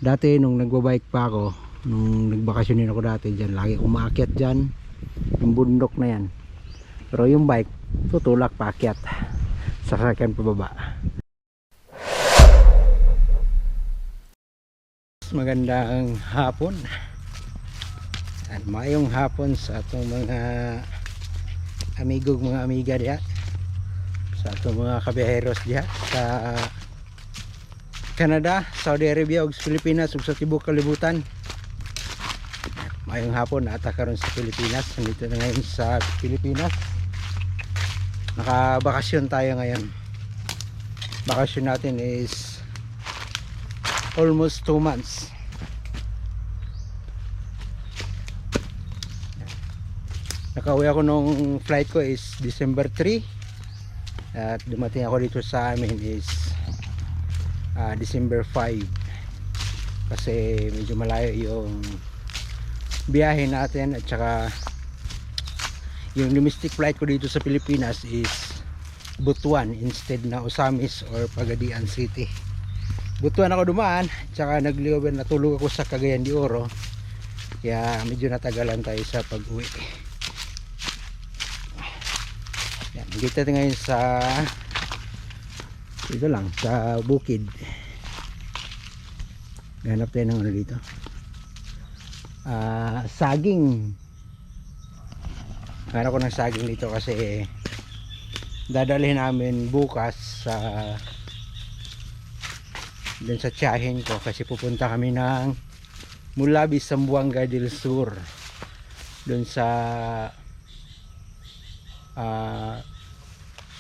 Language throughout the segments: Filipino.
Dati nung nagbabike pa ako, nung nagbakasyonin ako dati dyan, lagi umaakyat dyan yung bundok na yan. Pero yung bike tutulak paakyat, sasakyan pababa. Magandang hapon at mayong hapon sa atong mga amigog, mga amiga diya, sa atong mga kabiyaheros diya sa Canada, Saudi Arabia ug Pilipinas ug sa tibuok kalibutan. Mayong hapon ata karon sa Pilipinas. Nandito na ngayon sa Pilipinas. Nakabakasyon tayo ngayon. Bakasyon natin is almost 2 months. Nakauwi ako nung flight ko is December 3 at dumating ako dito sa amin is December 5 kasi medyo malayo yung biyahe natin at saka yung domestic flight ko dito sa Pilipinas is Butuan instead na Osamis or Pagadian City. Butuan ako dumaan at saka nagliwber, natulog ako sa Cagayan de Oro kaya medyo natagalan tayo sa pag-uwi. Yan, kita ngayon sa dito lang sa bukid. Ganap tayo ng ano dito, saging. Hanap ko ng saging dito kasi dadalhin namin bukas sa dun sa tiyahin ko kasi pupunta kami ng Mulabi, Zamboanga del Sur, dun sa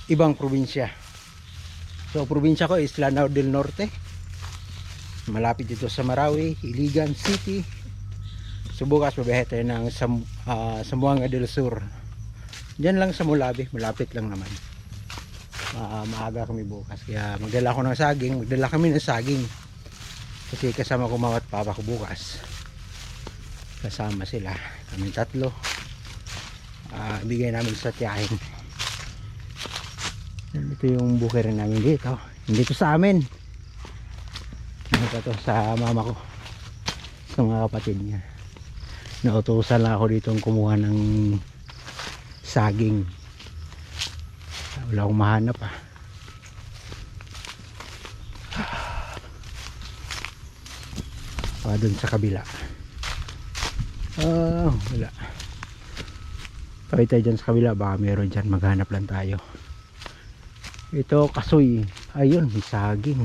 ibang probinsya. So probinsya ko is Lanao del Norte, malapit dito sa Marawi, Iligan City. So bukas babiyahe tayo ng Zamboanga del Sur. Diyan lang sa Mulabi, malapit lang naman. Maaga kami bukas kaya magdala ko ng saging, magdala kami ng saging kasi kasama ko mama at papa ko bukas. Kasama sila, kami tatlo. Bigay namin sa tiyahin. Ito yung bukirin namin dito. Hindi to sa amin. Ito to sa mama ko, sa mga kapatid niya. Nautusan lang ako dito kumuha ng saging. Wala akong mahanap dun sa kabila. Wala. Tawid tayo dyan sa kabila, baka meron dyan, maghanap lang tayo. Ito kasoy, ayun, may saging,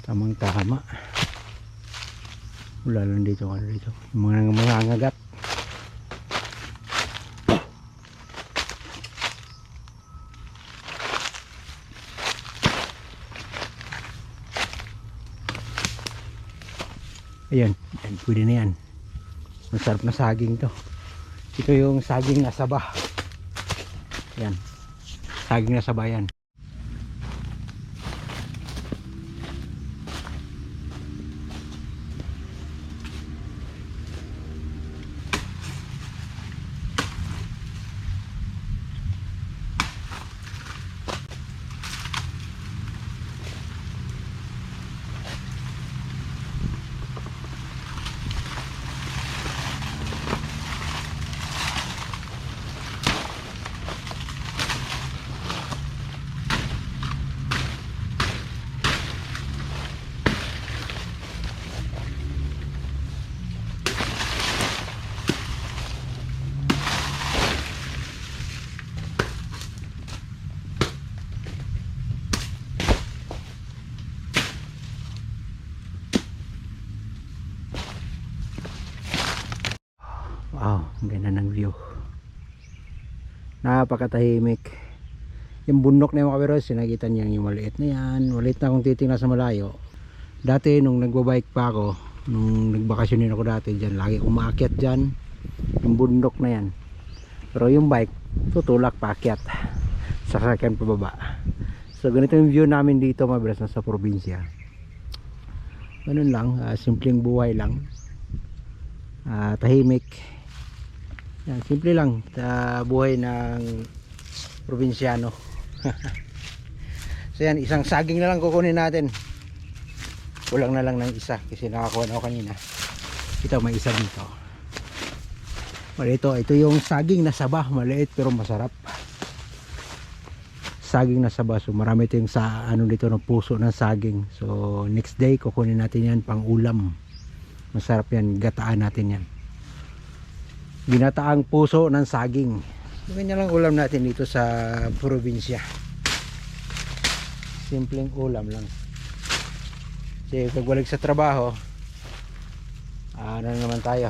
tamang tama. Wala lang dito, ano dito, mga ngagat. Ayan, pwede na yan. Masarap na saging to. Ito yung saging na saba. Ayan, saging na saba yan. Wow, ang ganda ng view. Napakatahimik. Yung bundok na yung mga kabiros, sinakita niyo yung maliit na yan. Maliit na kung titingnan sa malayo. Dati nung nagbabike pa ako, nung nagbakasyonin ako dati dyan, lagi umaakyat dyan yung bundok na yan. Pero yung bike tutulak paakyat, sasakyan pababa. So ganito yung view namin dito mga kabiros, nasa probinsya. Ganun lang, simpleng buhay lang. Tahimik. Yan, simple lang buhay ng probinsyano. So yan, isang saging na lang kukunin natin. kulang na lang ng isa kasi nakakuha na ako kanina. Ito may isa dito. Ito yung saging na saba, maliit pero masarap. Saging na saba, so marami ito yung sa ano dito ng puso ng saging. So next day kukunin natin yan pang ulam. Masarap yan, gataan natin yan. Ginataang puso ng saging. Ganyan lang ulam natin dito sa probinsya. Simpleng ulam lang. Kasi pagbalik sa trabaho, ano naman tayo,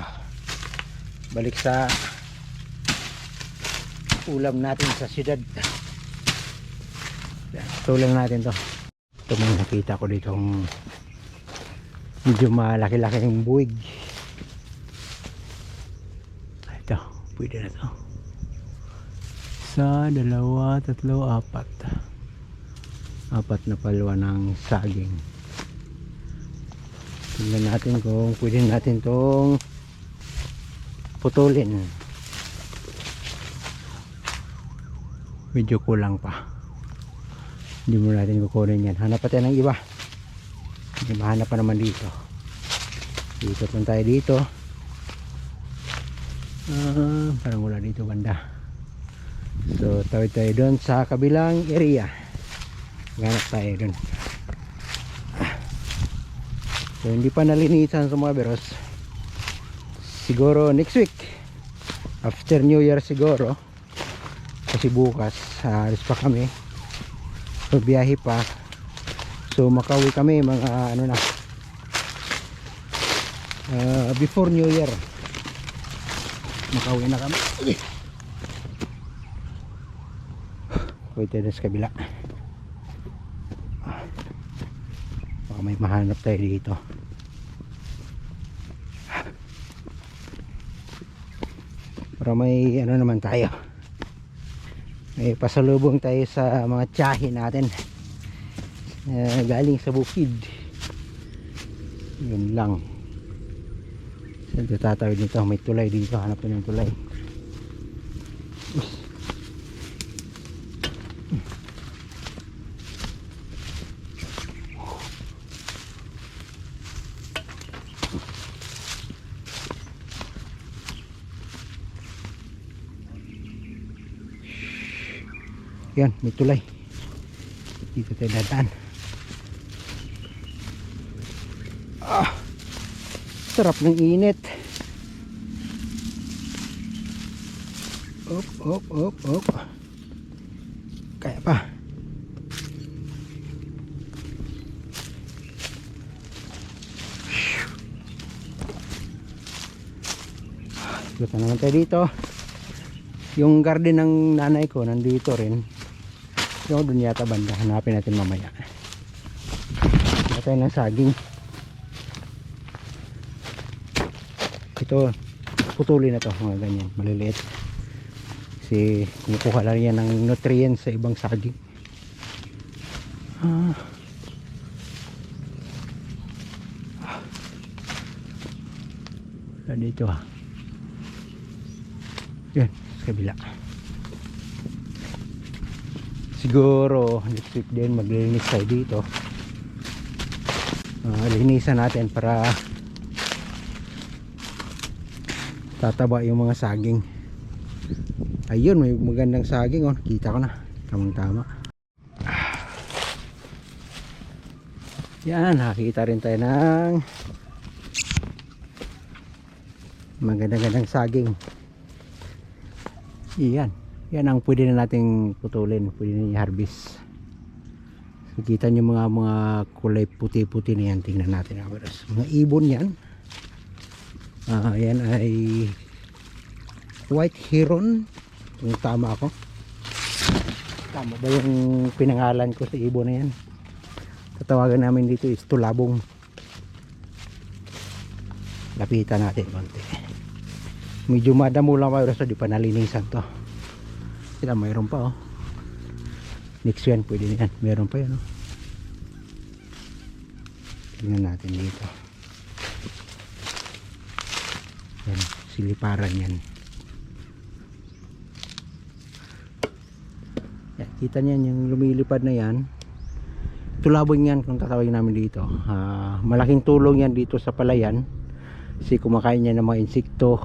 balik sa ulam natin sa siyudad. Tulang natin to. Ito may nakita ko dito medyo malaki-laki yung buwig. Ito, pwede na to. Isa, dalawa, tatlo, apat. Apat na palwa ng saging. Tingnan natin kung pwede natin tong putulin. Medyo kulang pa. Hindi mo natin kukunin yan. Hanap pa tayo ng iba. Hindi mahanap pa naman dito. Dito pun tayo dito. Parang wala dito banda. So tawid tayo doon sa kabilang area. Ganap tayo doon. So hindi pa nalinisan sa mga beros. Siguro next week. After New Year siguro. Kasi bukas alis pa kami. So biyahe pa. So makauwi kami mga ano na. Before New Year. Makauwi na kami. Wait tayo sa kabila. Baka may mahanap tayo dito. Para may ano naman tayo. May pasalubong tayo sa mga tiyahin natin. Galing sa bukid. Yun lang. Saan tatawid nito? May tulay dito. Hanap ko ng tulay. Yan, may tulay. Dito tayo dadaan. Sarap ng init. Op. Kaya pa. Luta naman tayo dito. Yung garden ng nanay ko nandito rin. Yung doon yata banda. Hanapin natin mamaya. Hanapin tayo ng saging. Ito putulin na to, mga ganyan maliliit kasi kumukuha lang yan ng nutrients sa ibang saging. Dito yan sa kabila. Siguro next week din maglilinis tayo dito. Linisan natin para tataba yung mga saging. Ayun, may magandang saging oh. Kita ko na. Tamang tama. Yan, nakita rin tayo ng magandang saging. Yan. Yan ang pwede na nating putulin. Pwede na i-harvest. So, kita nyo mga kulay puti-puti na yan. Tingnan natin. Mga ibon yan. Yan ay white heron. Kung tama ako. Tama ba yung pinangalan ko sa ibon na yan? Tatawagan namin dito is tulabong. Lapitan natin konti. Medyo madamo lang pa pero di pa nalinisan to. Kita mayroon pa oh. Next yan pwede na yan. Mayroon pa yan oh. Tingnan natin dito. Yan, siliparan yan. Yan, kita niyan yung lumilipad na yan. tulabong yan kung tatawagin namin dito. Malaking tulong yan dito sa palayan kasi kumakain niya ng mga insekto,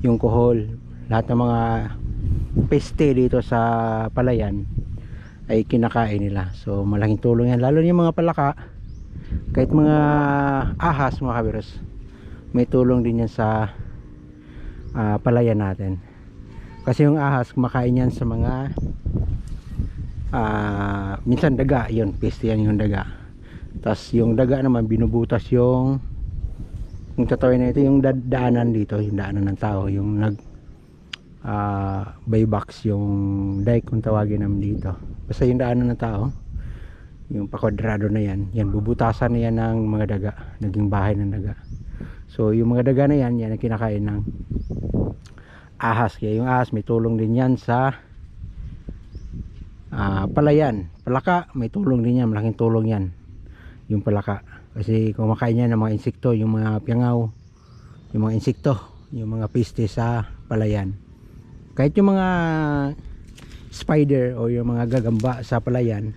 yung kohol, lahat ng mga peste dito sa palayan ay kinakain nila. So malaking tulong yan, lalo yung mga palaka, kahit mga ahas mga kabiros, may tulong din yan sa palayan natin. Kasi yung ahas kumakain yan sa mga minsan daga, yun peste yan yung daga. Tapos yung daga naman binubutas yung tatawin na ito yung daanan dito, yung daanan ng tao, yung buybacks, yung dike kung tawagin namin dito. Basta yung daanan ng tao, yung pakwadrado na yan, yan bubutasan na yan ng mga daga, naging bahay ng daga. So yung mga daga na yan, yan ang kinakain ng ahas. Kaya yung ahas may tulong din yan sa palayan. Palaka may tulong din yan, malaking tulong yan yung palaka, kasi kumakain yan ng mga insekto, yung mga piangaw, yung mga insekto, yung mga peste sa palayan. Kahit yung mga spider o yung mga gagamba sa palayan,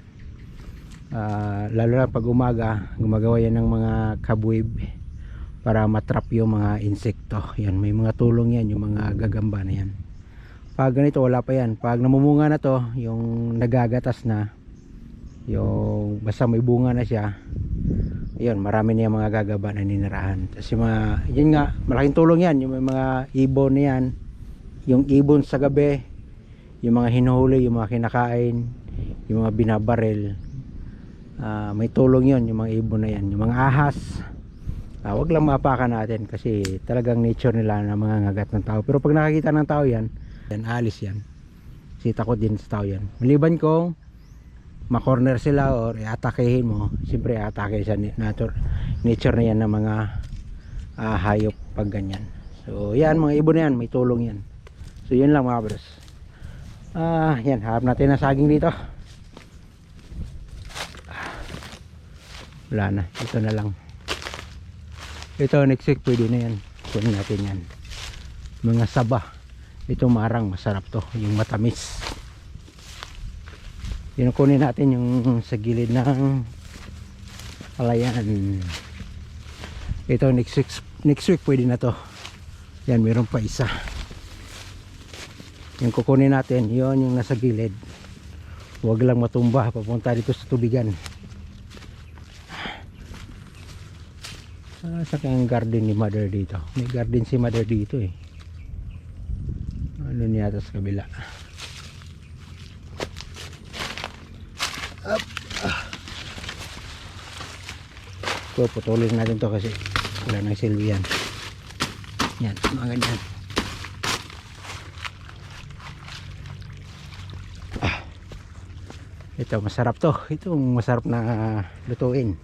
lalo na pag umaga gumagawa yan ng mga cobweb para matrap yung mga insekto. Yan, may mga tulong yan yung mga gagamba na yan. Pag ganito wala pa yan, pag namumunga na to, yung nagagatas na, yung basta may bunga na siya, yun, marami na yung mga gagamba na ninirahan. Tapos yung mga, yun nga, malaking tulong yan, yung mga ibon na yan, yung ibon sa gabi, yung mga hinuhuli, yung mga kinakain, yung mga binabaril, may tulong yun, yung mga ibon na yan. Yung mga ahas, wag lang mapakan natin kasi talagang nature nila na mga ngagat ng tao. Pero pag nakakita ng tao yan, alis yan, kasi takot din sa tao yan. Maliban kung makorner sila or i-atakehin mo, siyempre i-atake sa nature na yan ng mga hayop pag ganyan. So yan, mga ibon na yan, may tulong yan. So yun lang mga bros. Yan, harap natin na saging dito. Wala na, ito na lang. Ito next week pwede na yan, kunin natin yan. Mga saba, ito marang masarap to, yung matamis. Yun kunin natin yung sa gilid ng palayan. Ito next week pwede na to. Yan, meron pa isa. Yung kukunin natin, yun yung nasa gilid. Huwag lang matumba papunta dito sa tubigan. Sa kayang garden ni mother dito. May garden si mother dito eh. Ano niya sa kabila. So putulin natin to kasi wala nang silbi yan. Yan, mga ganyan. Ito masarap to. Ito masarap na lutuin.